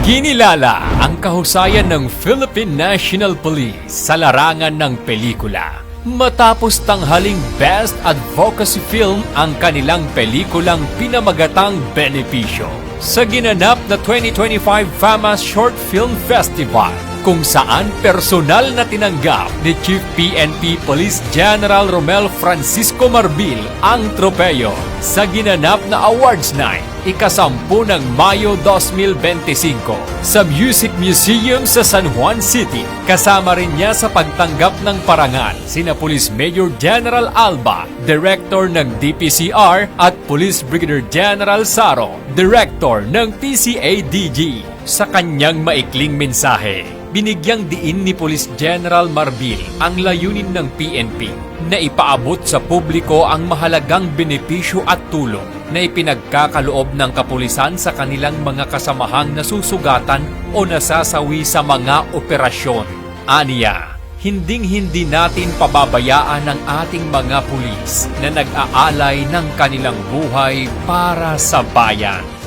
Kinilala ang kahusayan ng Philippine National Police sa larangan ng pelikula. Matapos tanghaling Best Advocacy Film ang kanilang pelikulang pinamagatang Benepisyo sa ginanap na 2025 FAMAS Short Film Festival, kung saan personal na tinanggap ni Chief PNP Police General Romel Francisco Marbil ang tropeyo sa ginanap na Awards Night, ika-10 ng Mayo 2025 sa Music Museum sa San Juan City. Kasama rin niya sa pagtanggap ng parangal sina Police Major General Alba, Director ng DPCR, at Police Brigadier General Saro, Director ng PCADG. Sa kanyang maikling mensahe, binigyang diin ni Police General Marbil ang layunin ng PNP na ipaabot sa publiko ang mahalagang benepisyo at tulong na ipinagkakaloob ng kapulisan sa kanilang mga kasamahang nasusugatan o nasasawi sa mga operasyon. Aniya, hinding-hindi natin pababayaan ang ating mga pulis na nag-aalay ng kanilang buhay para sa bayan.